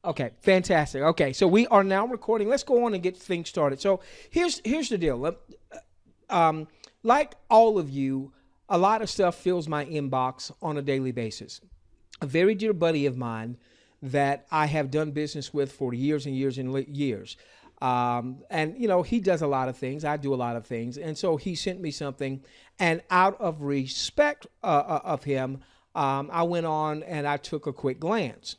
Okay, fantastic. Okay, so we are now recording. Let's go on and get things started. So here's the deal. Like all of you, a lot of stuff fills my inbox on a daily basis. A very dear buddy of mine that I have done business with for years and years and years. And, you know, he does a lot of things. I do a lot of things. And so he sent me something. And out of respect of him, I went on and I took a quick glance.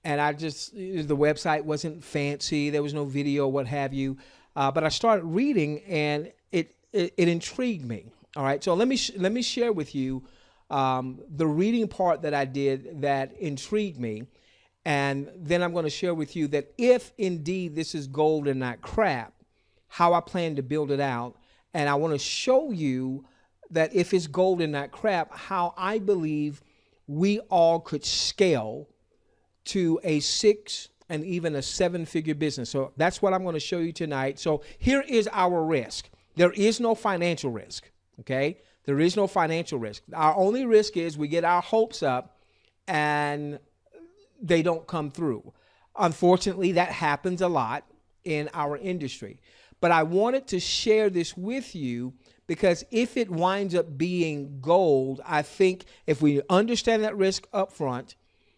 And the website wasn't fancy. There was no video, what have you. But I started reading, and it intrigued me. All right. So let me share with you the reading part that I did that intrigued me. And then I'm going to share with you that if indeed this is gold and not crap, how I plan to build it out. And I want to show you that if it's gold and not crap, how I believe we all could scale to a 6 and even a 7-figure business. So that's what I'm going to show you tonight. So here is our risk. There is no financial risk, okay? There is no financial risk. Our only risk is we get our hopes up and they don't come through. Unfortunately, that happens a lot in our industry. But I wanted to share this with you because if it winds up being gold, I think if we understand that risk up front,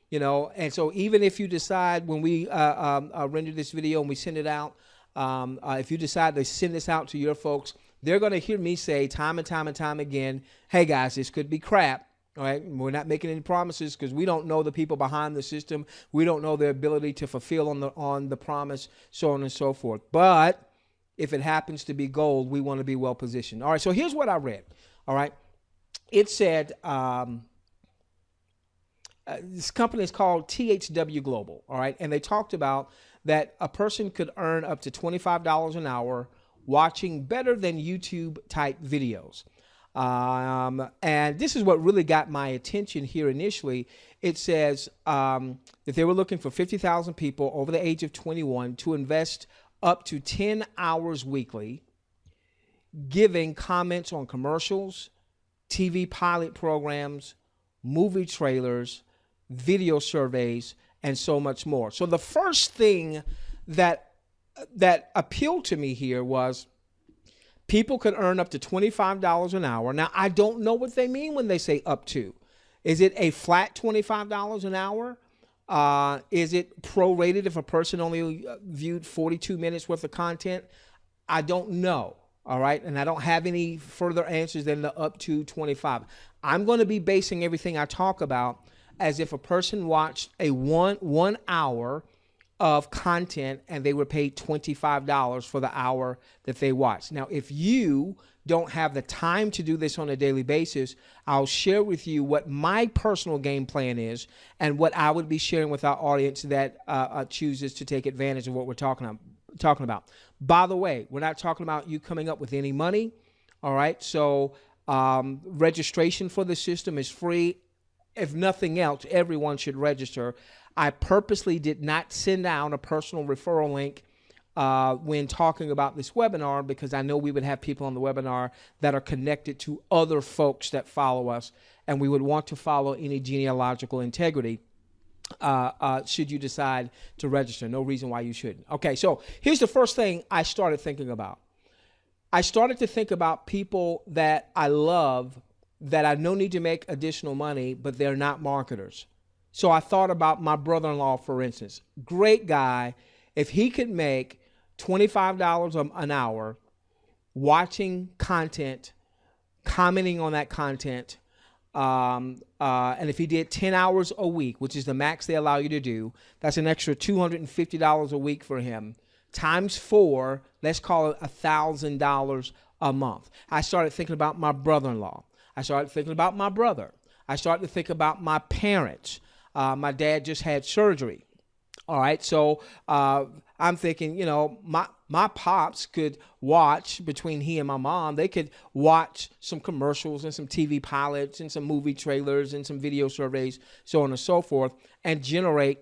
you know, and so even if you decide when we render this video and we send it out, if you decide to send this out to your folks, they're going to hear me say time and time and time again, hey guys, this could be crap. All right. We're not making any promises because we don't know the people behind the system. We don't know their ability to fulfill on the promise, so on and so forth. But if it happens to be gold, we want to be well positioned. All right. So here's what I read. All right. It said, this company is called THW Global, all right? And they talked about that a person could earn up to $25 an hour watching better than YouTube type videos. And this is what really got my attention here initially. It says that they were looking for 50,000 people over the age of 21 to invest up to 10 hours weekly, giving comments on commercials, TV pilot programs, movie trailers, video surveys, and so much more. So the first thing that appealed to me here was people could earn up to $25 an hour. Now, I don't know what they mean when they say up to. Is it a flat $25 an hour? Is it prorated if a person only viewed 42 minutes worth of content? I don't know. All right. And I don't have any further answers than the up to 25. I'm going to be basing everything I talk about as if a person watched a one hour of content and they were paid $25 for the hour that they watched. Now, if you don't have the time to do this on a daily basis, I'll share with you what my personal game plan is and what I would be sharing with our audience that chooses to take advantage of what we're talking about. By the way, we're not talking about you coming up with any money. All right. So registration for the system is free. If nothing else, everyone should register. I purposely did not send out a personal referral link when talking about this webinar because I know we would have people on the webinar that are connected to other folks that follow us, and we would want to follow any genealogical integrity should you decide to register. No reason why you shouldn't. Okay, so here's the first thing I started thinking about. I started to think about people that I love that I know need to make additional money, but they're not marketers. So I thought about my brother-in-law, for instance. Great guy. If he could make $25 an hour watching content, commenting on that content, and if he did 10 hours a week, which is the max they allow you to do, that's an extra $250 a week for him. Times 4, let's call it $1,000 a month. I started thinking about my brother-in-law. I started thinking about my brother. I started to think about my parents. My dad just had surgery. All right. So I'm thinking, you know, my pops could watch between he and my mom. They could watch some commercials and some TV pilots and some movie trailers and some video surveys, so on and so forth, and generate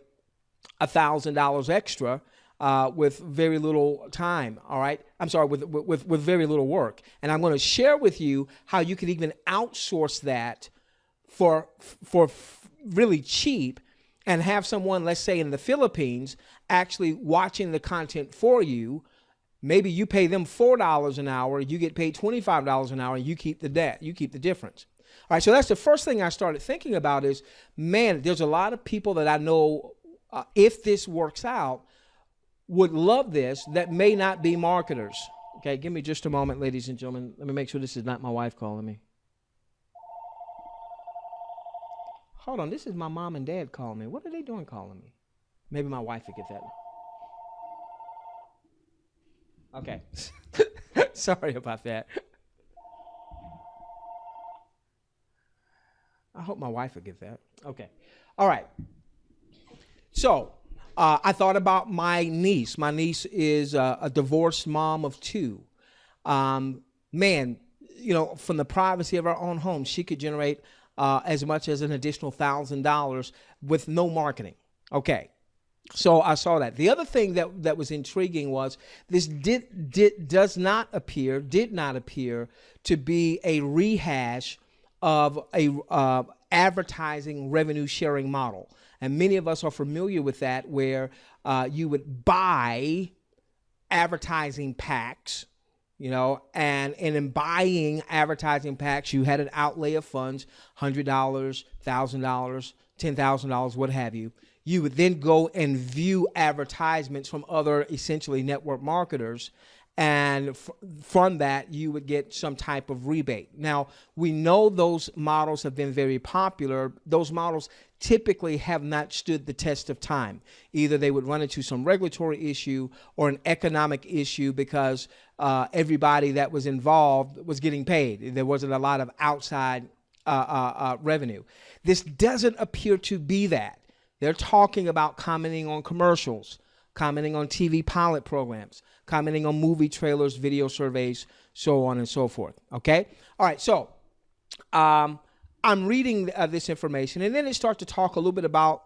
$1,000 extra with very little time. All right. I'm sorry, with very little work. And I'm going to share with you how you could even outsource that for really cheap and have someone, let's say in the Philippines, actually watching the content for you. Maybe you pay them $4 an hour, you get paid $25 an hour, and you keep the debt, you keep the difference. All right, so that's the first thing I started thinking about is, man, there's a lot of people that I know, if this works out, would love this that may not be marketers. Okay, give me just a moment, ladies and gentlemen. Let me make sure this is not my wife calling me. Hold on, this is my mom and dad calling me. What are they doing calling me? Maybe my wife would get that. Okay. Sorry about that. I hope my wife would get that. Okay. All right. So I thought about my niece. My niece is a divorced mom of two. Man, you know, from the privacy of our own home, she could generate as much as an additional $1,000 with no marketing. Okay. So I saw that. The other thing that was intriguing was this did not appear to be a rehash of a advertising revenue sharing model. And many of us are familiar with that, where you would buy advertising packs, you know, and in buying advertising packs, you had an outlay of funds, $100, $1,000, $10,000, what have you. You would then go and view advertisements from other essentially network marketers, and from that you would get some type of rebate. Now, we know those models have been very popular. Those models typically have not stood the test of time. Either they would run into some regulatory issue or an economic issue because everybody that was involved was getting paid. There wasn't a lot of outside revenue. This doesn't appear to be that. They're talking about commenting on commercials, commenting on TV pilot programs, commenting on movie trailers, video surveys, so on and so forth. Okay? All right, so I'm reading this information, and then it starts to talk a little bit about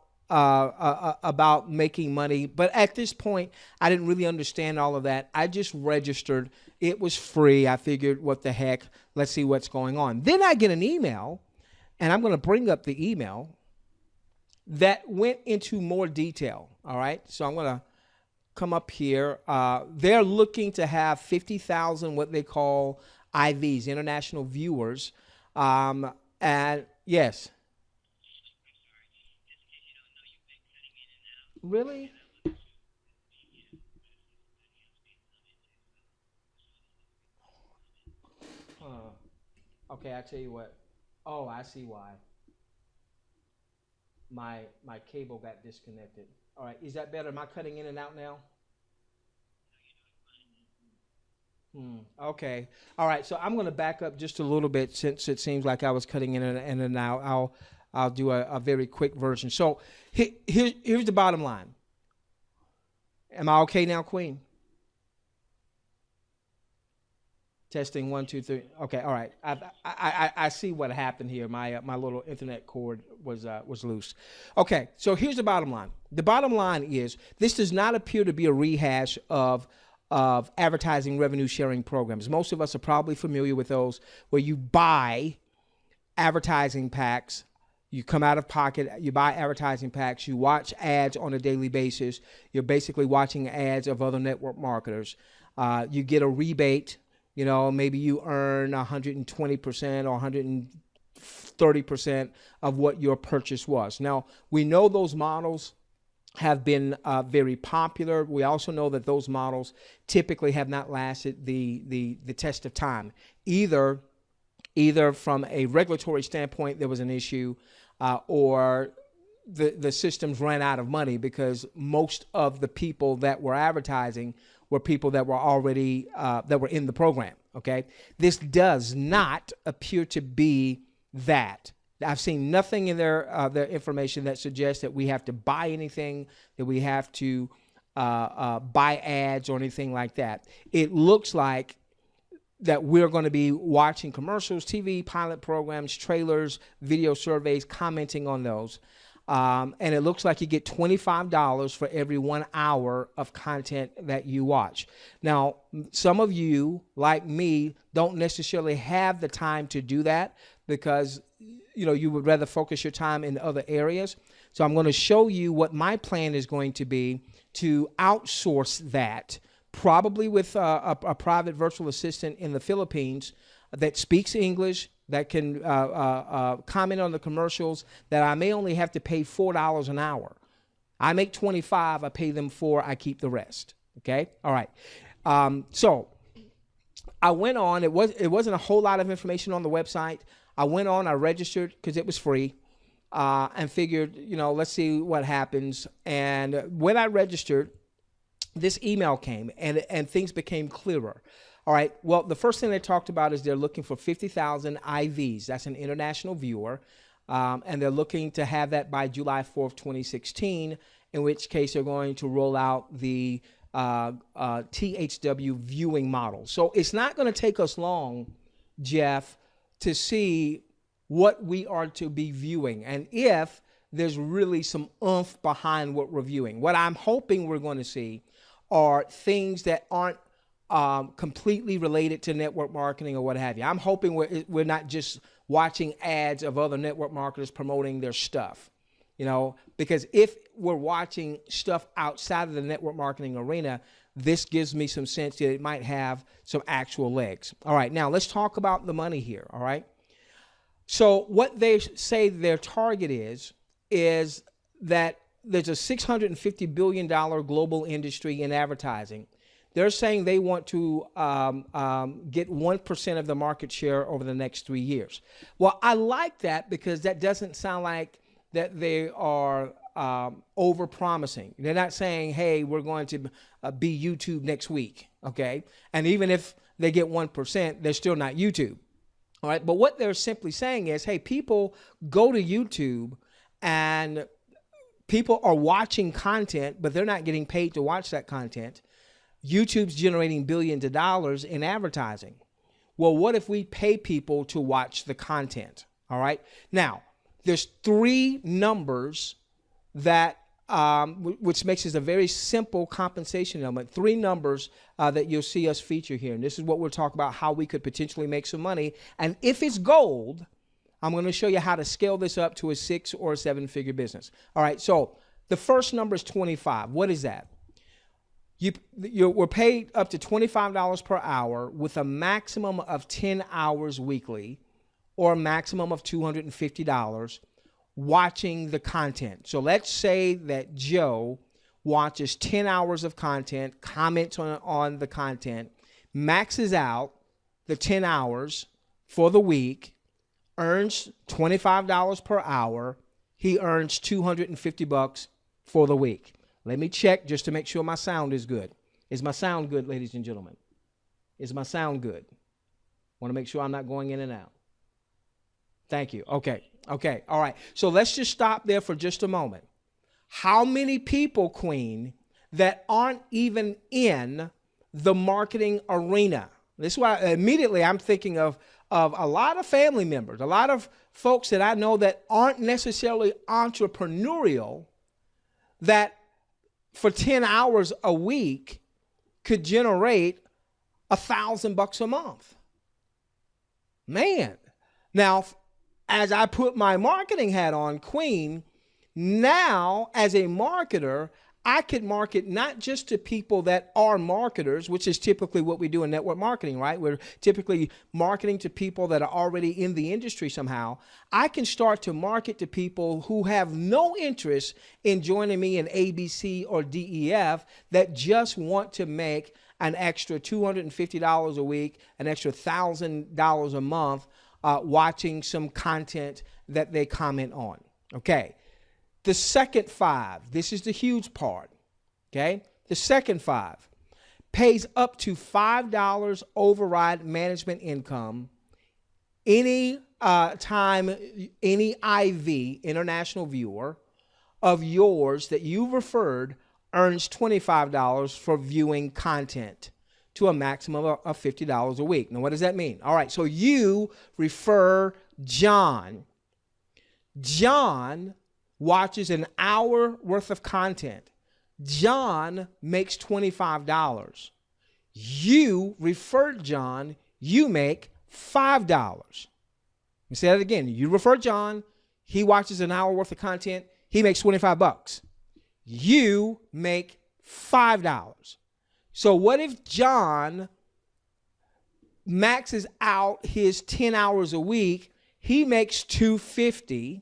making money. But at this point, I didn't really understand all of that. I just registered. It was free. I figured, what the heck? Let's see what's going on. Then I get an email, and I'm going to bring up the email that went into more detail. All right, so I'm going to come up here. They're looking to have 50,000 what they call IVs, international viewers. And yes. Really? Okay, I tell you what. Oh, I see why. My cable got disconnected. All right, is that better? Am I cutting in and out now? Okay. All right. So I'm going to back up just a little bit, since it seems like I was cutting in and out. I'll do a very quick version. So here's the bottom line. Am I okay now, Queen? Testing 1, 2, 3. Okay. All right. I see what happened here. My little internet cord was loose. Okay. So here's the bottom line. The bottom line is, this does not appear to be a rehash of advertising revenue sharing programs. Most of us are probably familiar with those, where you buy advertising packs, you come out of pocket, you buy advertising packs, you watch ads on a daily basis. You're basically watching ads of other network marketers. You get a rebate. You know, maybe you earn 120% or 130% of what your purchase was. Now, we know those models have been very popular. We also know that those models typically have not lasted the test of time. Either from a regulatory standpoint, there was an issue, or the systems ran out of money, because most of the people that were advertising were people that were already that were in the program. Okay, this does not appear to be that. I've seen nothing in their information that suggests that we have to buy anything, that we have to buy ads or anything like that. It looks like that we're going to be watching commercials, TV pilot programs, trailers, video surveys, commenting on those. And it looks like you get $25 for every 1 hour of content that you watch. Now, some of you, like me, don't necessarily have the time to do that, because you would rather focus your time in other areas. So I'm going to show you what my plan is going to be to outsource that, probably with a private virtual assistant in the Philippines that speaks English, that can comment on the commercials, that I may only have to pay $4 an hour. I make 25, I pay them 4, I keep the rest. Okay? All right. So I went on. It wasn't a whole lot of information on the website. I went on, I registered because it was free, and figured, let's see what happens. And when I registered, this email came, and things became clearer. All right. Well, the first thing they talked about is they're looking for 50,000 IVs. That's an international viewer. And they're looking to have that by July 4th, 2016, in which case they're going to roll out the THW viewing model. So it's not going to take us long, Jeff, to see what we are to be viewing and if there's really some oomph behind what we're viewing. What I'm hoping we're going to see are things that aren't completely related to network marketing or what have you. I'm hoping we're not just watching ads of other network marketers promoting their stuff, because if we're watching stuff outside of the network marketing arena, this gives me some sense that it might have some actual legs. All right, now let's talk about the money here, all right? So what they say their target is that there's a $650 billion global industry in advertising. They're saying they want to get 1% of the market share over the next 3 years. Well, I like that because that doesn't sound like that they are over-promising. They're not saying, hey, we're going to be YouTube next week, okay? And even if they get 1%, they're still not YouTube, all right? But what they're simply saying is, hey, people go to YouTube and people are watching content, but they're not getting paid to watch that content. YouTube's generating billions of dollars in advertising. Well, what if we pay people to watch the content? All right. Now, there's 3 numbers that, which makes this a very simple compensation element. 3 numbers that you'll see us feature here. And this is what we'll talk about, how we could potentially make some money. And if it's gold, I'm going to show you how to scale this up to a 6 or 7-figure business. All right. So the first number is 25. What is that? We're paid up to $25 per hour with a maximum of 10 hours weekly or a maximum of $250 watching the content. So let's say that Joe watches 10 hours of content, comments on the content, maxes out the 10 hours for the week, earns $25 per hour. He earns $250 for the week. Let me check just to make sure my sound is good. Is my sound good, ladies and gentlemen? Is my sound good? Want to make sure I'm not going in and out. Thank you. Okay. Okay. All right. So let's just stop there for just a moment. How many people, Queen, that aren't even in the marketing arena? This is why immediately I'm thinking of a lot of family members, a lot of folks that I know that aren't necessarily entrepreneurial, that for 10 hours a week could generate $1,000 a month. Man. Now, as I put my marketing hat on, Queen, now as a marketer, I could market not just to people that are marketers, which is typically what we do in network marketing, right? We're typically marketing to people that are already in the industry somehow. I can start to market to people who have no interest in joining me in ABC or DEF, that just want to make an extra $250 a week, an extra $1,000 a month, watching some content that they comment on. Okay. The second 5, this is the huge part, okay? The second 5 pays up to $5 override management income any time any IV, international viewer, of yours that you referred earns $25 for viewing content to a maximum of $50 a week. Now, what does that mean? All right, so you refer John. John watches an hour worth of content. John makes $25. You referred John, you make $5. me say that again. You refer John, he watches an hour worth of content, he makes $25. You make $5. So what if John maxes out his 10 hours a week? He makes $250,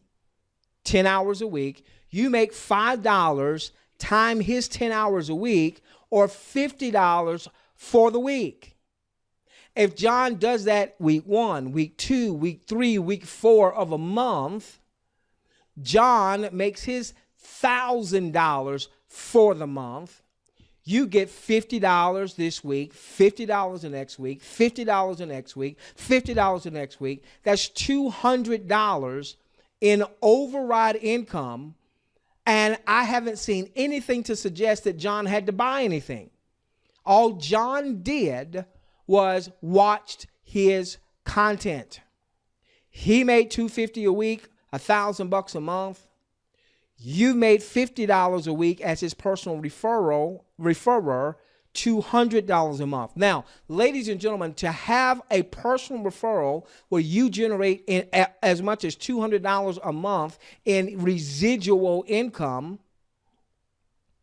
10 hours a week. You make $5 time his 10 hours a week, or $50 for the week. If John does that week 1, week 2, week 3, week 4 of a month, John makes his $1,000 for the month. You get $50 this week, $50 the next week, $50 the next week, $50 the next week. That's $200 in override income. And I haven't seen anything to suggest that John had to buy anything. All John did was watched his content. He made $250 a week, $1,000 a month. You made $50 a week as his personal referrer, $200 a month. Now, ladies and gentlemen, to have a personal referral where you generate as much as $200 a month in residual income.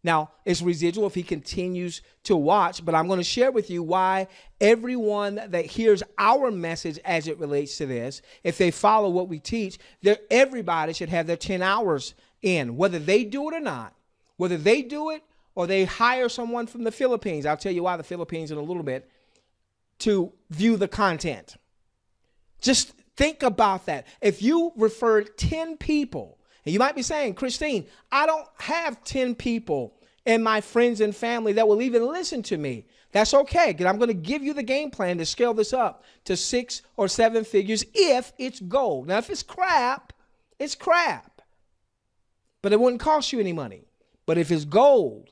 Now, it's residual if he continues to watch, but I'm going to share with you why everyone that hears our message as it relates to this, if they follow what we teach, everybody should have their 10 hours in, whether they do it or not, whether they do it or they hire someone from the Philippines. I'll tell you why the Philippines in a little bit, to view the content. Just think about that. If you referred 10 people, and you might be saying, Christine, I don't have 10 people in my friends and family that will even listen to me. That's okay, because I'm going to give you the game plan to scale this up to 6 or 7 figures if it's gold. Now, if it's crap, it's crap. But it wouldn't cost you any money. But if it's gold,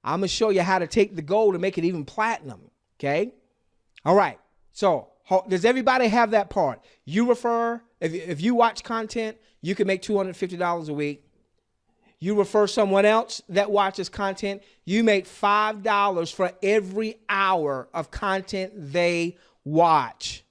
I'm going to show you how to take the gold and make it even platinum. Okay? All right. So does everybody have that part? You refer, if you watch content, you can make $250 a week. You refer someone else that watches content, you make $5 for every hour of content they watch.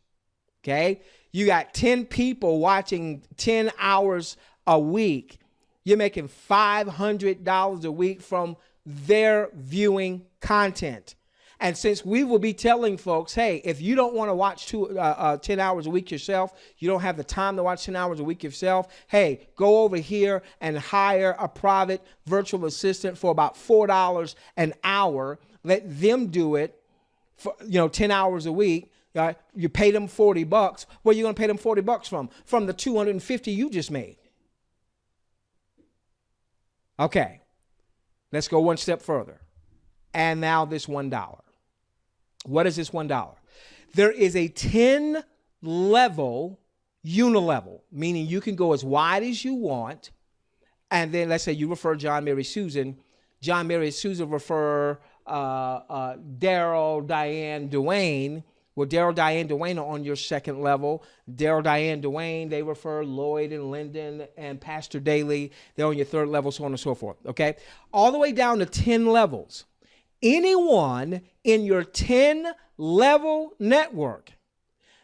Okay? You got 10 people watching 10 hours a week. You're making $500 a week from their viewing content. And since we will be telling folks, hey, if you don't want to watch 10 hours a week yourself, you don't have the time to watch 10 hours a week yourself, hey, go over here and hire a private virtual assistant for about $4 an hour. Let them do it for 10 hours a week. You pay them $40. Where are you going to pay them $40 from? From the $250 you just made. Okay, let's go one step further. And now this $1. What is this $1? There is a 10 level unilevel, meaning you can go as wide as you want. And then let's say you refer John, Mary, Susan. John, Mary, Susan refer Daryl, Diane, Dwayne. Well, Daryl, Diane, Dwayne are on your second level. Daryl, Diane, Dwayne, they refer Lloyd and Lyndon and Pastor Daly. They're on your third level, so on and so forth, okay? All the way down to 10 levels. Anyone in your 10-level network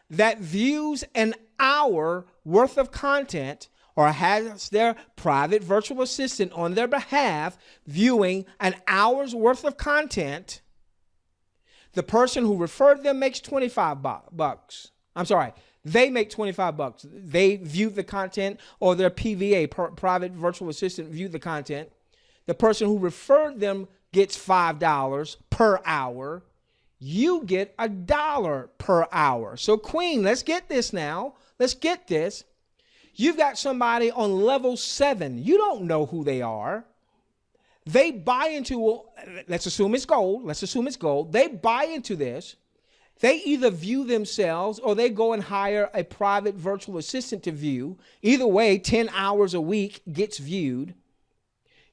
that views an hour worth of content or has their private virtual assistant on their behalf viewing an hour's worth of content, the person who referred them makes $25. I'm sorry, they make $25. They viewed the content, or their PVA, private virtual assistant, viewed the content. The person who referred them gets $5 per hour. You get $1 per hour. So Queen, let's get this now. Let's get this. You've got somebody on level 7. You don't know who they are. They buy into, let's assume it's gold. Let's assume it's gold. They buy into this. They either view themselves or they go and hire a private virtual assistant to view. Either way, 10 hours a week gets viewed.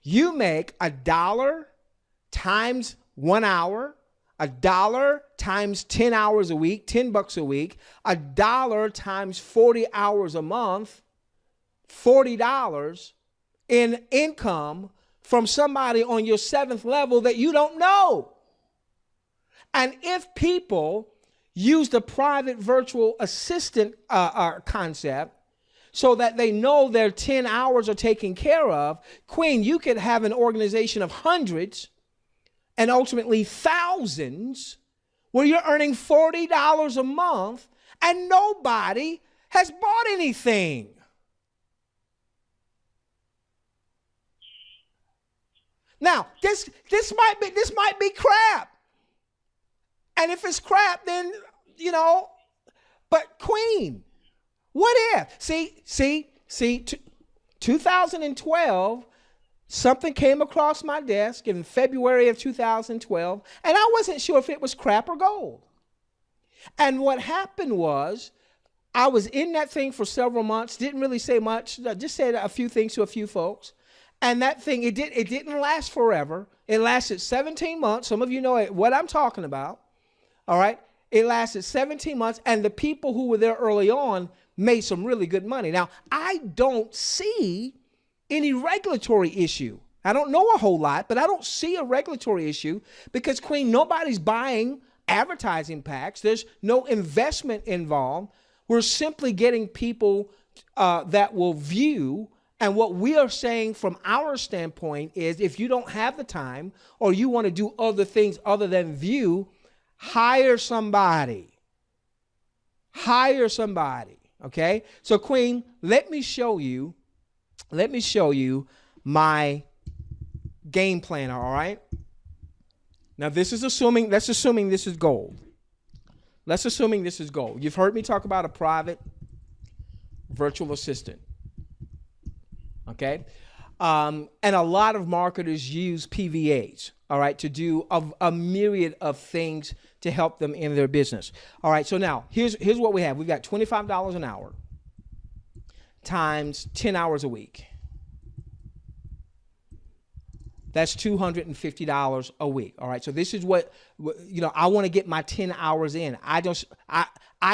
You make $1 times 1 hour, $1 times 10 hours a week, $10 a week, $1 times 40 hours a month, $40 in income from somebody on your 7th level that you don't know. And if people use the private virtual assistant concept, so that they know their 10 hours are taken care of. Queen, you could have an organization of hundreds and ultimately thousands where you're earning $40 a month and nobody has bought anything. Now, this might be crap. And if it's crap, then, but Queen, what if? See, 2012, something came across my desk in February of 2012, and I wasn't sure if it was crap or gold. And what happened was, I was in that thing for several months, didn't really say much, just said a few things to a few folks. And that thing, it didn't last forever. It lasted 17 months. Some of you know what I'm talking about. All right. It lasted 17 months. And the people who were there early on made some really good money. Now, I don't see any regulatory issue. I don't know a whole lot, but I don't see a regulatory issue because, Queen, nobody's buying advertising packs. There's no investment involved. We're simply getting people that will view. And what we are saying from our standpoint is, if you don't have the time or you want to do other things other than view, hire somebody. Hire somebody. Okay. So, Queen, let me show you my game planner. All right. Now, let's assuming this is gold. Let's assuming this is gold. You've heard me talk about a private virtual assistant. Okay. And a lot of marketers use PVAs, all right, to do a myriad of things to help them in their business. All right. So now here's what we have. We've got $25 an hour times 10 hours a week. That's $250 a week. All right. So this is what, I want to get my 10 hours in. I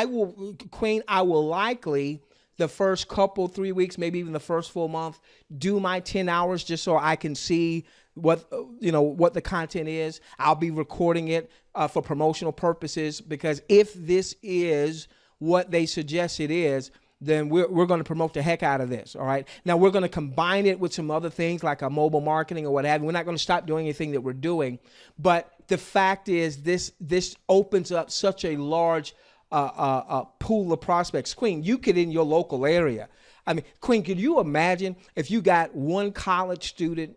will likely the first couple, 3 weeks, maybe even the first full month, do my 10 hours just so I can see what the content is. I'll be recording it for promotional purposes, because if this is what they suggest it is, then we're going to promote the heck out of this. All right. Now we're going to combine it with some other things like a mobile marketing or what have you. We're not going to stop doing anything that we're doing. But the fact is, this opens up such a large pool of prospects. Queen, you could, in your local area. I mean, Queen, could you imagine if you got one college student?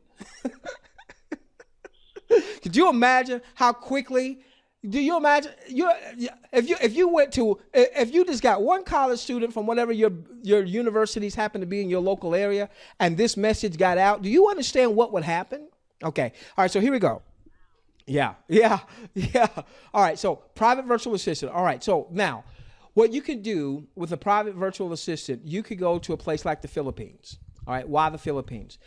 Could you imagine how quickly? Do you imagine if you just got one college student from whatever your universities happen to be in your local area, and this message got out? Do you understand what would happen? Okay. All right. So here we go. Yeah. All right. So private virtual assistant. All right. So now what you can do with a private virtual assistant, you could go to a place like the Philippines. All right. Why the Philippines?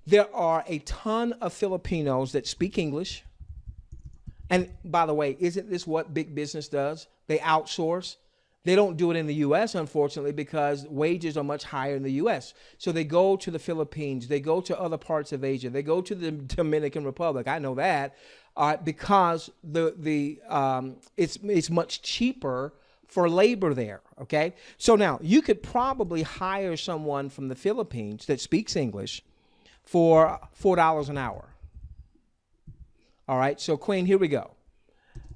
There are a ton of Filipinos that speak English. And by the way, isn't this what big business does? They outsource. They don't do it in the U.S., unfortunately, because wages are much higher in the U.S. So they go to the Philippines. They go to other parts of Asia. They go to the Dominican Republic. I know that because it's much cheaper for labor there. Okay. So now you could probably hire someone from the Philippines that speaks English for $4 an hour. All right. So, Queen, here we go.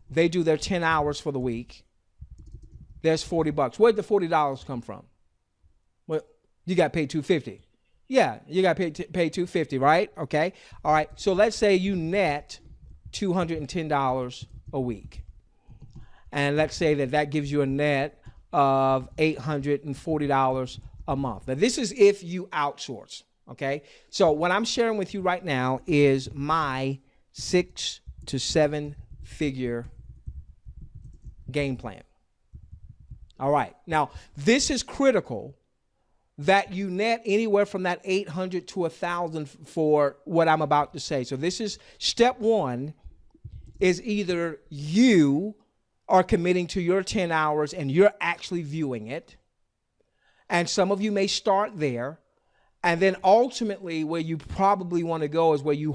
They do their 10 hours for the week. There's $40. Where'd the $40 come from? Well, you got paid $250. Yeah, you got paid $250, right? Okay. All right. So let's say you net $210 a week. And let's say that gives you a net of $840 a month. Now, this is if you outsource. Okay. So what I'm sharing with you right now is my 6 to 7 figure game plan. All right. Now, this is critical that you net anywhere from that 800 to 1,000 for what I'm about to say. So this is step one, is either you are committing to your 10 hours and you're actually viewing it. And some of you may start there. And then ultimately where you probably want to go is where you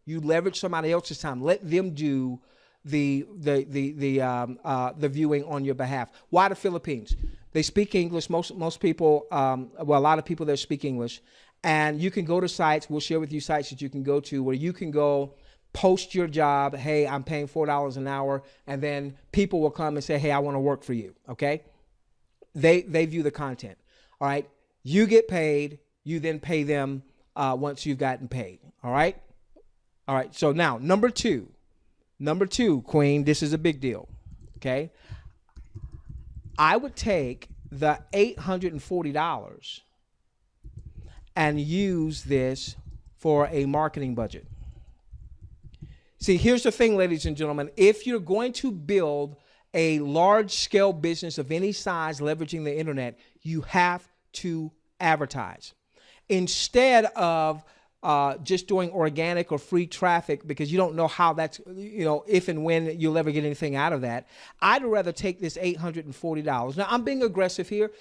leverage somebody else's time. Let them do the viewing on your behalf. Why the Philippines? They speak English. Most people, well, a lot of people there speak English. And you can go to sites. We'll share with you sites that you can go to where you can go post your job. Hey, I'm paying $4 an hour. And then people will come and say, hey, I want to work for you. Okay. They view the content. All right. You get paid. You then pay them once you've gotten paid. All right. All right. So now number two, Queen, this is a big deal. Okay. I would take the $840 and use this for a marketing budget. See, here's the thing, ladies and gentlemen. If you're going to build a large-scale business of any size leveraging the internet, you have to advertise. Instead of just doing organic or free traffic, because you don't know how that's, if and when you'll ever get anything out of that, I'd rather take this $840. Now, I'm being aggressive here.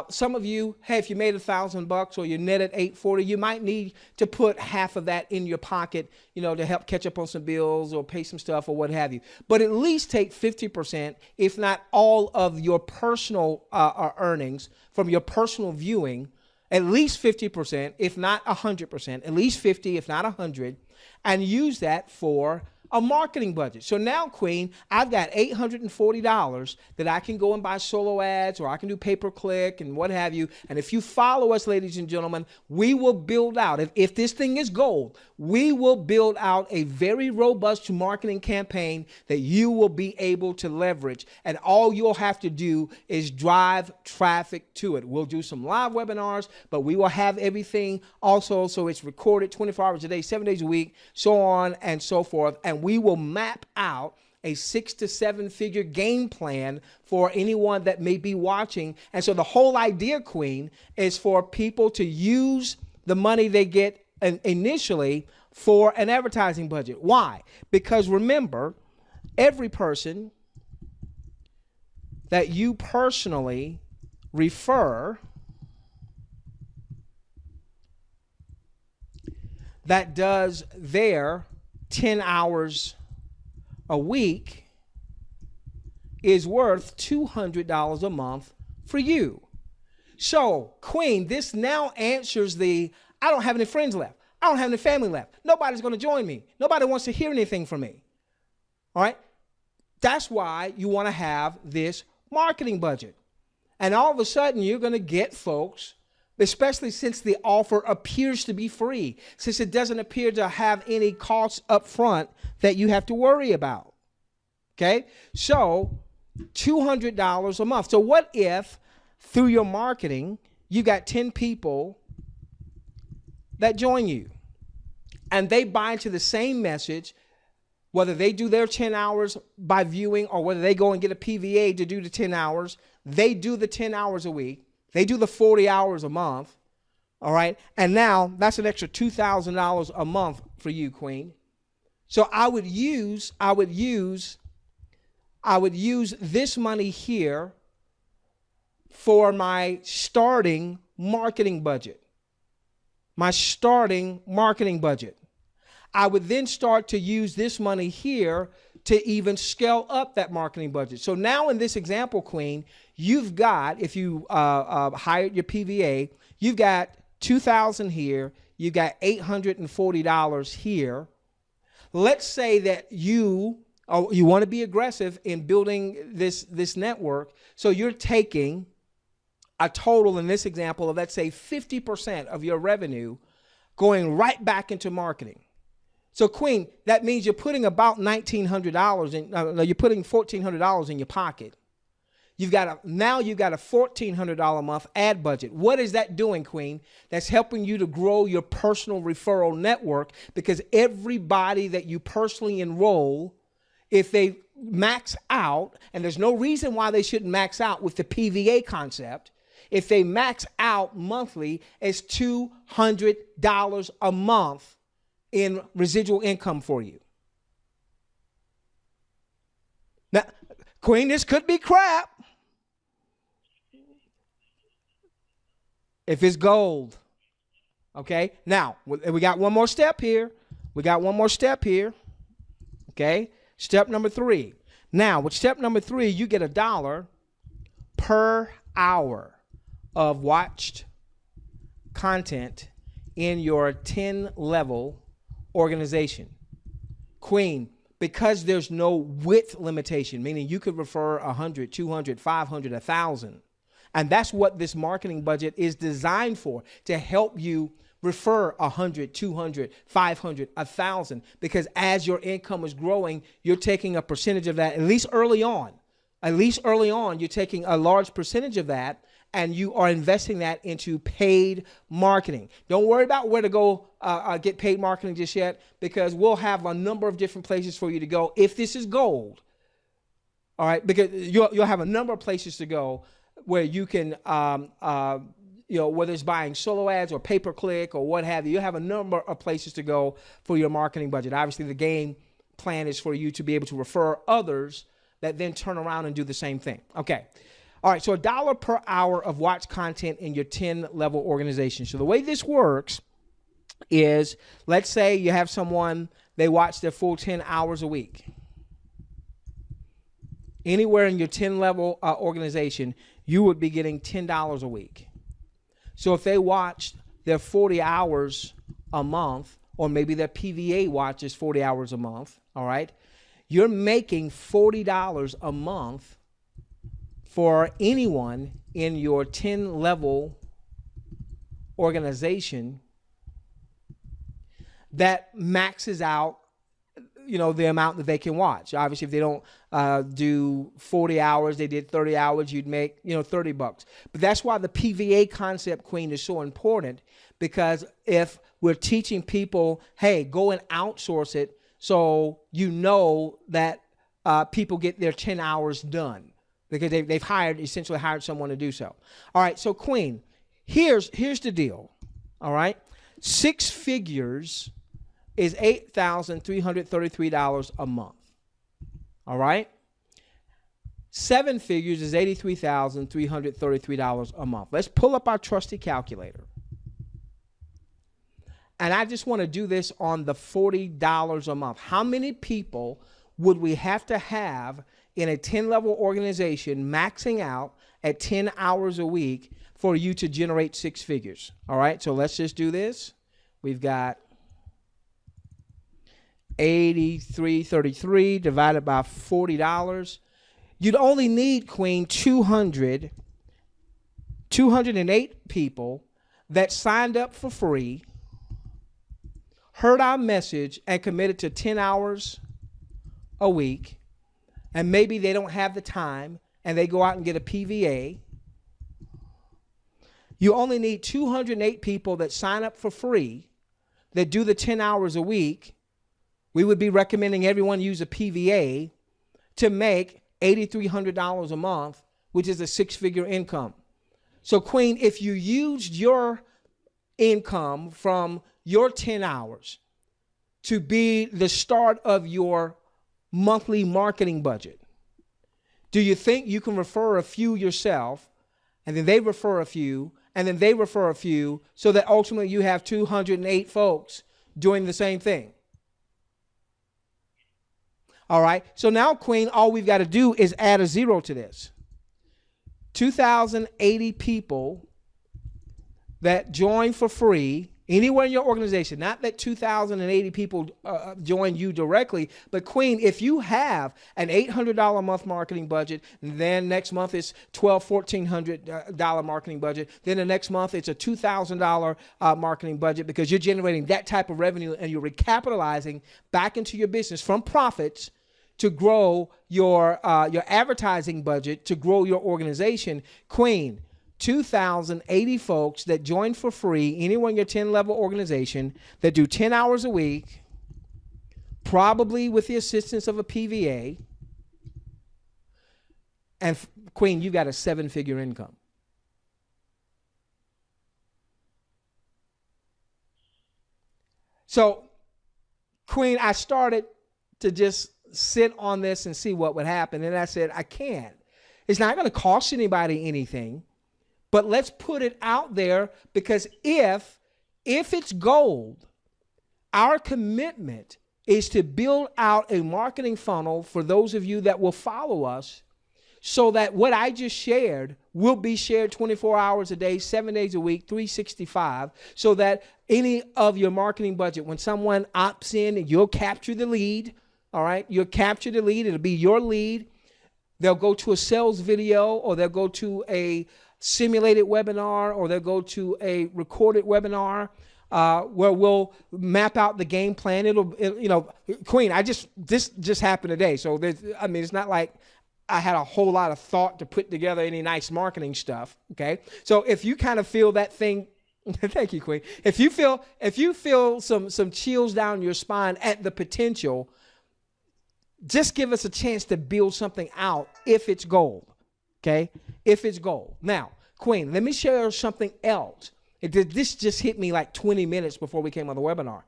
Some of you, hey, if you made $1,000 or you netted $840, you might need to put half of that in your pocket, to help catch up on some bills or pay some stuff or what have you. But at least take 50%, if not all of your personal earnings from your personal viewing, at least 50%, if not 100%, at least 50, if not 100, and use that for a marketing budget. So now, Queen, I've got $840 that I can go and buy solo ads, or I can do pay-per-click and what have you. And if you follow us, ladies and gentlemen, we will build out, if this thing is gold, we will build out a very robust marketing campaign that you will be able to leverage. And all you'll have to do is drive traffic to it. We'll do some live webinars, but we will have everything also, so it's recorded 24 hours a day, 7 days a week, so on and so forth. And we will map out a 6 to 7 figure game plan for anyone that may be watching. And so the whole idea, Queen, is for people to use the money they get initially for an advertising budget. Why? Because remember, every person that you personally refer that does their 10 hours a week is worth $200 a month for you. So, Queen, this now answers I don't have any friends left. I don't have any family left. Nobody's going to join me. Nobody wants to hear anything from me. All right? That's why you want to have this marketing budget. And all of a sudden, you're going to get folks, especially since the offer appears to be free, since it doesn't appear to have any costs up front that you have to worry about. Okay? So $200 a month. So what if through your marketing, you got 10 people that join you and they buy into the same message, whether they do their 10 hours by viewing or whether they go and get a PVA to do the 10 hours, they do the 10 hours a week. They do the 40 hours a month, all right? And now that's an extra $2,000 a month for you, Queen. So I would use this money here for my starting marketing budget. My starting marketing budget. I would then start to use this money here to even scale up that marketing budget. So now in this example, Queen, you've got, if you hired your PVA, you've got $2,000 here, you've got $840 here. Let's say that you want to be aggressive in building this network, so you're taking a total in this example of, let's say, 50% of your revenue going right back into marketing. So, Queen, that means you're putting about $1,900 in. You're putting $1,400 in your pocket. Now you've got a $1,400 a month ad budget. What is that doing, Queen? That's helping you to grow your personal referral network, because everybody that you personally enroll, if they max out, and there's no reason why they shouldn't max out with the PVA concept, if they max out monthly, it's $200 a month in residual income for you. Now, Queen, this could be crap if it's gold. Okay, now we got one more step here. Okay, step number 3. Now with step number 3, you get $1 per hour of watched content in your 10 level organization. Queen, because there's no width limitation, meaning you could refer 100, 200, 500, 1,000. And that's what this marketing budget is designed for, to help you refer 100, 200, 500, 1,000, because as your income is growing, you're taking a percentage of that, at least early on. At least early on, you're taking a large percentage of that, and you are investing that into paid marketing. Don't worry about where to go get paid marketing just yet, because we'll have a number of different places for you to go if this is gold. All right, because you'll have a number of places to go where you can, whether it's buying solo ads or pay-per-click or what have you. You have a number of places to go for your marketing budget. Obviously, the game plan is for you to be able to refer others that then turn around and do the same thing. Okay. All right. So $1 per hour of watch content in your 10 level organization. So the way this works is, let's say you have someone, they watch their full 10 hours a week. Anywhere in your 10 level organization, you would be getting $10 a week. So if they watched their 40 hours a month, or maybe their PVA watches 40 hours a month, all right, you're making $40 a month for anyone in your 10 level organization that maxes out, the amount that they can watch. Obviously, if they don't do 40 hours, they did 30 hours, you'd make, $30. But that's why the PVA concept, Queen, is so important, because if we're teaching people, hey, go and outsource it, so that people get their 10 hours done, because they've essentially hired someone to do so. All right, so Queen, here's the deal. All right, 6 figures is $8,333 a month. All right? 7 figures is $83,333 a month. Let's pull up our trusty calculator. And I just want to do this on the $40 a month. How many people would we have to have in a 10-level organization maxing out at 10 hours a week for you to generate 6 figures? All right, so let's just do this. We've got 83.33 divided by $40. You'd only need, Queen, 208 people that signed up for free, heard our message, and committed to 10 hours a week, and maybe they don't have the time and they go out and get a PVA. You only need 208 people that sign up for free, that do the 10 hours a week. We would be recommending everyone use a PVA to make $8,300 a month, which is a 6-figure income. So, Queen, if you used your income from your 10 hours to be the start of your monthly marketing budget, do you think you can refer a few yourself, and then they refer a few, and then they refer a few, so that ultimately you have 208 folks doing the same thing? All right. So now, Queen, all we've got to do is add a 0 to this. 2,080 people that join for free anywhere in your organization. Not that 2,080 people join you directly, but Queen, if you have an $800 a month marketing budget, and then next month it's $1,400 marketing budget, then the next month it's a $2,000 marketing budget, because you're generating that type of revenue and you're recapitalizing back into your business from profits to grow your advertising budget, to grow your organization. Queen, 2,080 folks that join for free, anyone in your 10-level organization, that do 10 hours a week, probably with the assistance of a PVA. And Queen, you got a 7-figure income. So, Queen, I started to just sit on this and see what would happen. And I said, I can't. It's not going to cost anybody anything, but let's put it out there, because if it's gold, our commitment is to build out a marketing funnel for those of you that will follow us, so that what I just shared will be shared 24 hours a day, 7 days a week, 365, so that any of your marketing budget, when someone opts in, you'll capture the lead. All right. You'll capture the lead. It'll be your lead. They'll go to a sales video, or they'll go to a simulated webinar, or they'll go to a recorded webinar where we'll map out the game plan. Queen, this just happened today. So it's not like I had a whole lot of thought to put together any nice marketing stuff. Okay. So if you kind of feel that thing, thank you, Queen. If you feel some chills down your spine at the potential, just give us a chance to build something out if it's gold. Okay. If it's gold. Now, Queen, let me share something else. This just hit me like 20 minutes before we came on the webinar.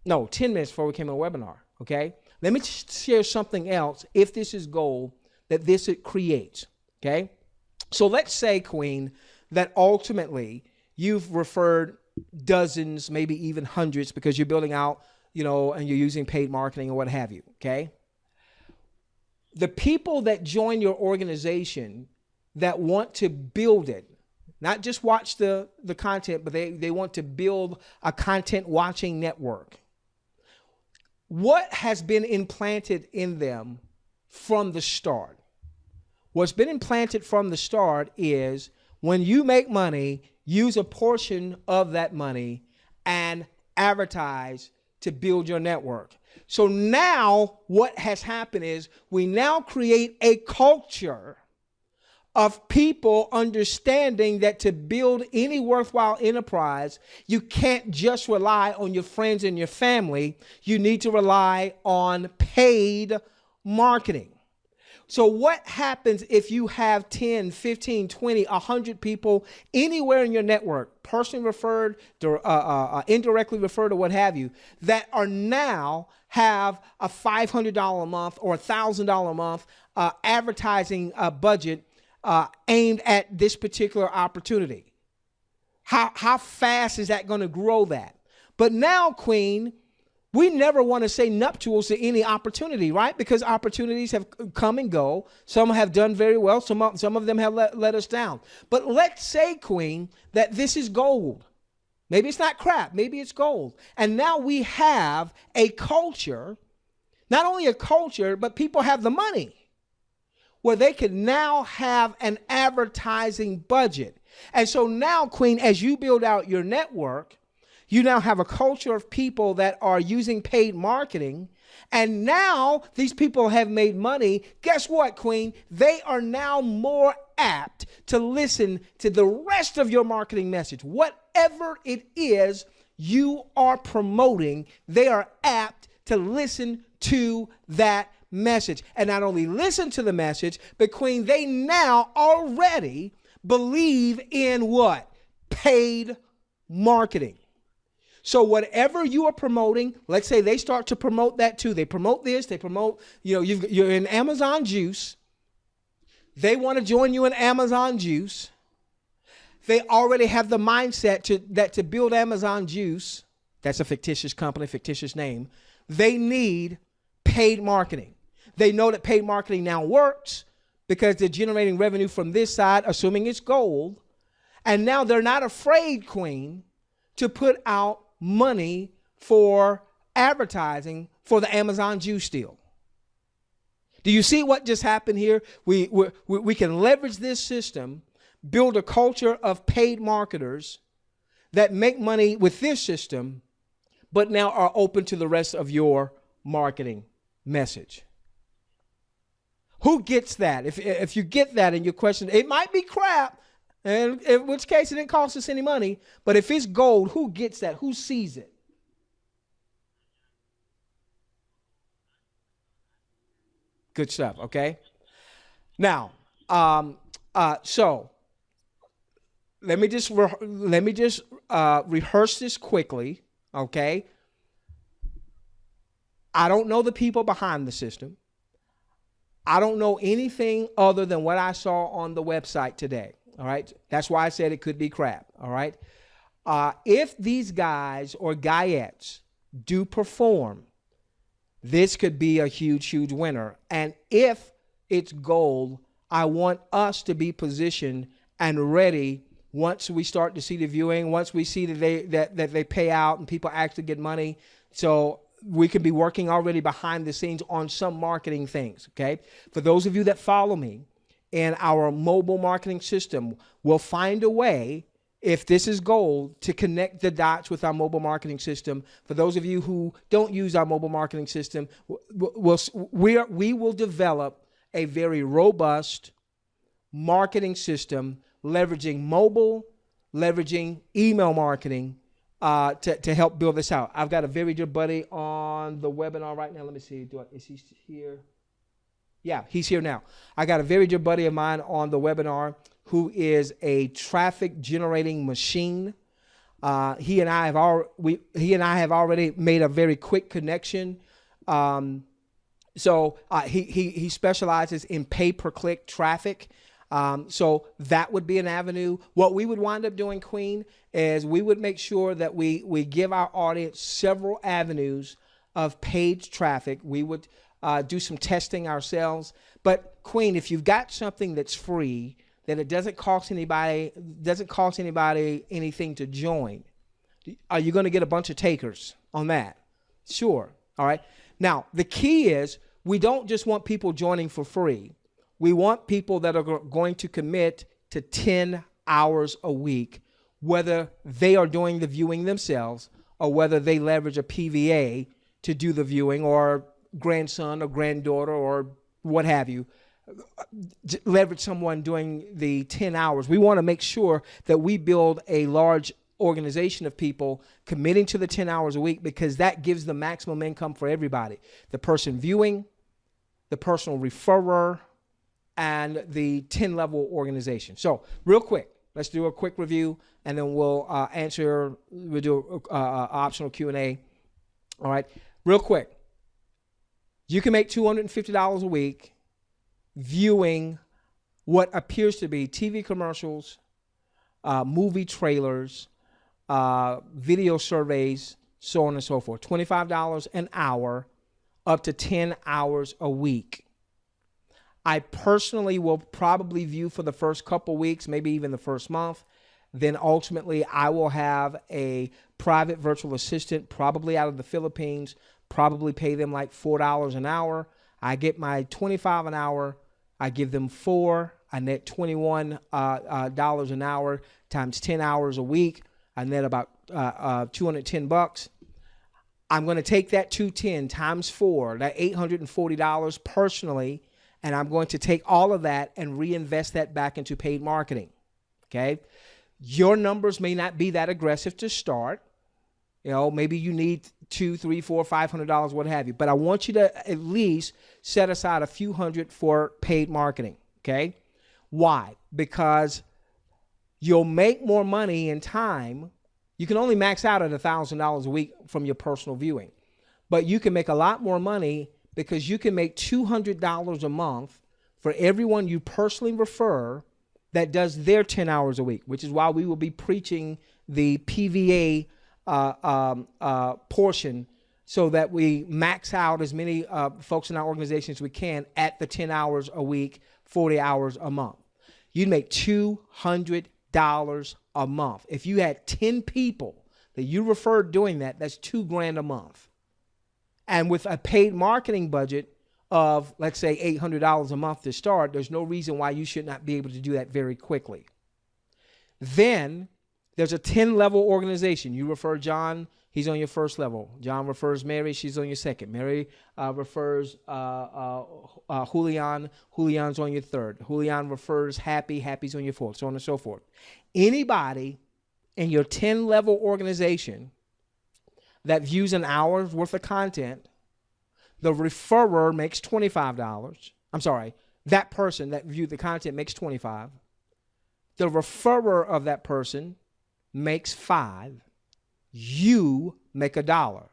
No, 10 minutes before we came on the webinar. Okay. Let me share something else. If this is gold, that this it creates. Okay. So let's say, Queen, that ultimately you've referred dozens, maybe even hundreds, because you're building out, and you're using paid marketing or what have you. Okay. The people that join your organization that want to build it, not just watch the content, but they want to build a content watching network. What has been implanted in them from the start? What's been implanted from the start is when you make money, use a portion of that money and advertise to build your network. So now what has happened is we now create a culture of people understanding that to build any worthwhile enterprise, you can't just rely on your friends and your family. You need to rely on paid marketing. So what happens if you have 10, 15, 20, 100 people anywhere in your network, personally referred, indirectly referred, or what have you, that are now have a $500 a month or $1,000 a month advertising budget aimed at this particular opportunity? How fast is that going to grow that? But now, Queen, we never want to say nuptials to any opportunity, right? Because opportunities have come and go. Some have done very well. Some of them have let us down. But let's say, Queen, that this is gold. Maybe it's not crap. Maybe it's gold. And now we have a culture, not only a culture, but people have the money where they can now have an advertising budget. And so now, Queen, as you build out your network, you now have a culture of people that are using paid marketing. And now these people have made money. Guess what, Queen? They are now more apt to listen to the rest of your marketing message. Whatever it is you are promoting, they are apt to listen to that message. And not only listen to the message, but Queen, they now already believe in what? Paid marketing. So whatever you are promoting, let's say they start to promote that too. They promote this, they promote, you're in Amazon Juice. They want to join you in Amazon Juice. They already have the mindset to build Amazon Juice. That's a fictitious company, fictitious name. They need paid marketing. They know that paid marketing now works because they're generating revenue from this side, assuming it's gold. And now they're not afraid, Queen, to put out money for advertising for the Amazon Juice deal. Do you see what just happened here? We can leverage this system, build a culture of paid marketers that make money with this system, but now are open to the rest of your marketing message. Who gets that? If you get that and your question, it might be crap, and in which case it didn't cost us any money. But if it's gold, who gets that? Who sees it? Good stuff. Okay. Now, so let me just rehearse this quickly. Okay. I don't know the people behind the system. I don't know anything other than what I saw on the website today. All right. That's why I said it could be crap. All right. If these guys or guyettes do perform, this could be a huge, huge winner. And if it's gold, I want us to be positioned and ready once we start to see the viewing, once we see that they pay out and people actually get money. So we can be working already behind the scenes on some marketing things, okay? For those of you that follow me in our mobile marketing system, we'll find a way, if this is gold, to connect the dots with our mobile marketing system. For those of you who don't use our mobile marketing system, we will develop a very robust marketing system leveraging mobile, leveraging email marketing to help build this out. I've got a very good buddy on the webinar right now. Let me see. Is he here? Yeah, he's here now. I got a very good buddy of mine on the webinar who is a traffic generating machine. He and I have already made a very quick connection. So he specializes in pay-per-click traffic. So that would be an avenue. What we would wind up doing, Queen, is we would make sure that we give our audience several avenues of paid traffic. We would do some testing ourselves. But Queen, if you've got something that's free, that it doesn't cost anybody anything to join, are you going to get a bunch of takers on that? Sure. All right. Now, the key is we don't just want people joining for free. We want people that are going to commit to 10 hours a week, whether they are doing the viewing themselves or whether they leverage a PVA to do the viewing, or grandson or granddaughter or what have you, leverage someone doing the 10 hours. We want to make sure that we build a large organization of people committing to the 10 hours a week, because that gives the maximum income for everybody. The person viewing, the personal referrer, and the 10-level organization. So real quick, let's do a quick review, and then we'll do optional Q&A. All right, real quick. You can make $250 a week viewing what appears to be TV commercials, movie trailers, video surveys, so on and so forth. $25 an hour, up to 10 hours a week. I personally will probably view for the first couple weeks, maybe even the first month. Then ultimately, I will have a private virtual assistant, probably out of the Philippines, probably pay them like $4 an hour. I get my $25 an hour. I give them 4. I net $21 an hour times 10 hours a week. I net about $210. I'm going to take that 210 times 4, that $840 personally, and I'm going to take all of that and reinvest that back into paid marketing. Okay? Your numbers may not be that aggressive to start. You know, maybe you need $200, $300, $400, $500, what have you. But I want you to at least set aside a few hundred for paid marketing. Okay? Why? Because you'll make more money in time. You can only max out at $1,000 a week from your personal viewing. But you can make a lot more money because you can make $200 a month for everyone you personally refer that does their 10 hours a week, which is why we will be preaching the PVA portion, so that we max out as many folks in our organization as we can at the 10 hours a week, 40 hours a month. You'd make $200 a month. If you had 10 people that you referred doing that, that's $2,000 a month. And with a paid marketing budget of, let's say, $800 a month to start, there's no reason why you should not be able to do that very quickly. Then there's a 10-level organization. You refer John, he's on your first level. John refers Mary, she's on your second. Mary refers Julian, Julian's on your third. Julian refers Happy, Happy's on your fourth, so on and so forth. Anybody in your 10-level organization that views an hour's worth of content, the referrer makes $25. I'm sorry, that person that viewed the content makes $25. The referrer of that person makes $5. You make $1.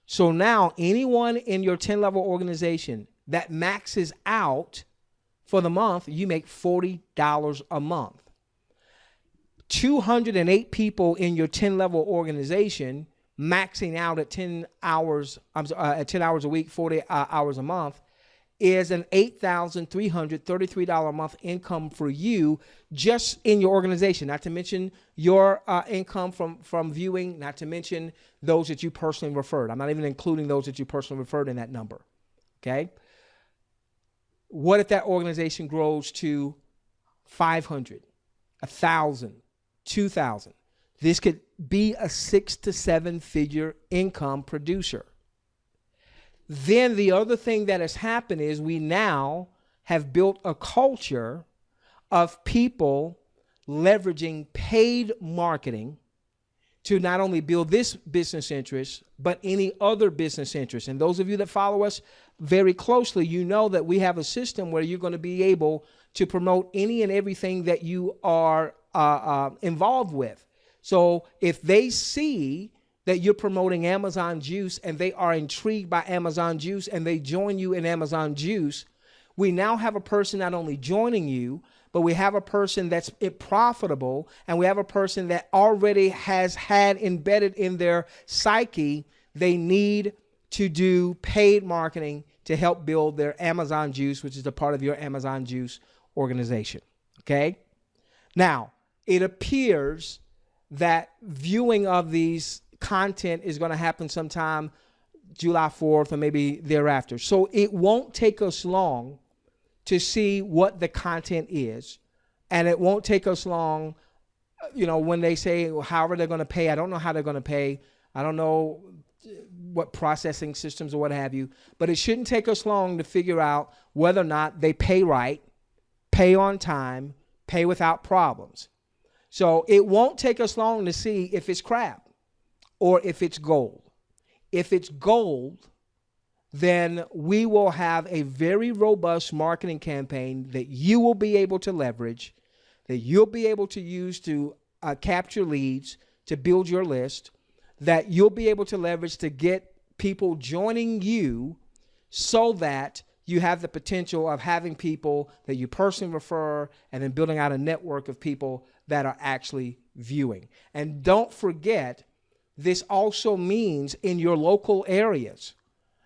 So now anyone in your 10-level organization that maxes out for the month, you make $40 a month. 208 people in your 10-level organization maxing out at 10 hours a week, 40 hours a month, is an $8,333 a month income for you just in your organization, not to mention your income from viewing, not to mention those that you personally referred. I'm not even including those that you personally referred in that number, okay? What if that organization grows to 500, 1,000, 2,000? This could be a 6 to 7 figure income producer. Then the other thing that has happened is we now have built a culture of people leveraging paid marketing to not only build this business interest, but any other business interest. And those of you that follow us very closely, you know that we have a system where you're going to be able to promote any and everything that you are involved with. So if they see that you're promoting Amazon Juice and they are intrigued by Amazon Juice and they join you in Amazon Juice, we now have a person not only joining you, but we have a person that's profitable, and we have a person that already has had embedded in their psyche they need to do paid marketing to help build their Amazon Juice, which is a part of your Amazon Juice organization. Okay? Now, it appears that viewing of these content is going to happen sometime July 4th or maybe thereafter. So it won't take us long to see what the content is, and it won't take us long, you know, when they say, well, however they're going to pay. I don't know how they're going to pay. I don't know what processing systems or what have you, but it shouldn't take us long to figure out whether or not they pay right, pay on time, pay without problems. So it won't take us long to see if it's crap or if it's gold. If it's gold, then we will have a very robust marketing campaign that you will be able to leverage, that you'll be able to use to capture leads, to build your list, that you'll be able to leverage to get people joining you so that you have the potential of having people that you personally refer and then building out a network of people that are actually viewing. And don't forget, this also means in your local areas.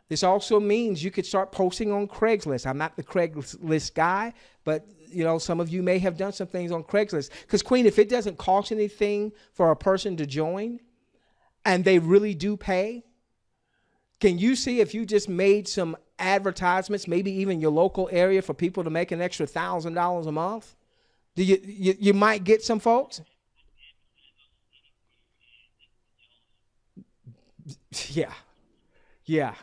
This also means you could start posting on Craigslist. I'm not the Craigslist guy, but you know, some of you may have done some things on Craigslist. Because Queen, if it doesn't cost anything for a person to join and they really do pay, can you see if you just made some advertisements, maybe even your local area, for people to make an extra $1,000 a month? Do you might get some folks? Yeah. Yeah.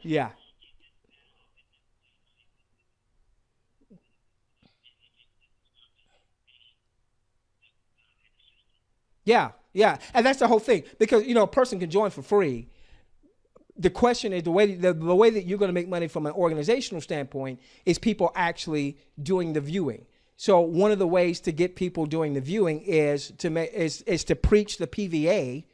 Yeah. Yeah. Yeah. And that's the whole thing, because, you know, a person can join for free. The question is the way that you're going to make money from an organizational standpoint is people actually doing the viewing. So one of the ways to get people doing the viewing is to preach the PVA,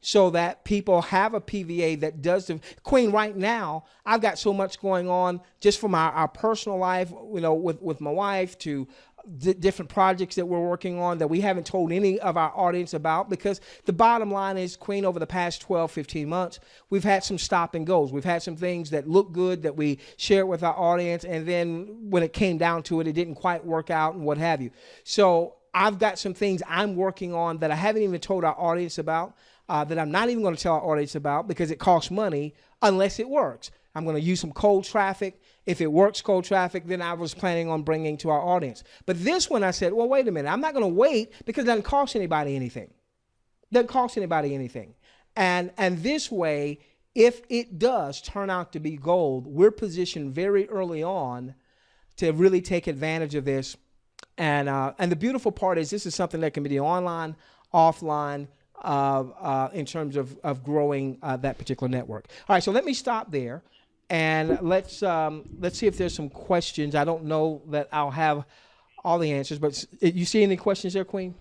so that people have a PVA that does the Queen. Right now, I've got so much going on just from our personal life, you know, with my wife, to different projects that we're working on that we haven't told any of our audience about, because the bottom line is, Queen, over the past 12, 15 months, we've had some stop and goes. We've had some things that look good that we shared with our audience, and then when it came down to it, it didn't quite work out and what have you. So I've got some things I'm working on that I haven't even told our audience about, that I'm not even going to tell our audience about, because it costs money unless it works. I'm going to use some cold traffic. If it works, cold traffic, then I was planning on bringing to our audience. But this one, I said, well, wait a minute. I'm not going to wait, because it doesn't cost anybody anything. It doesn't cost anybody anything. And this way, if it does turn out to be gold, we're positioned very early on to really take advantage of this. And the beautiful part is, this is something that can be online, offline, in terms of growing that particular network. All right, so let me stop there, and let's see if there's some questions. I don't know that I'll have all the answers, but you see any questions there, Queen?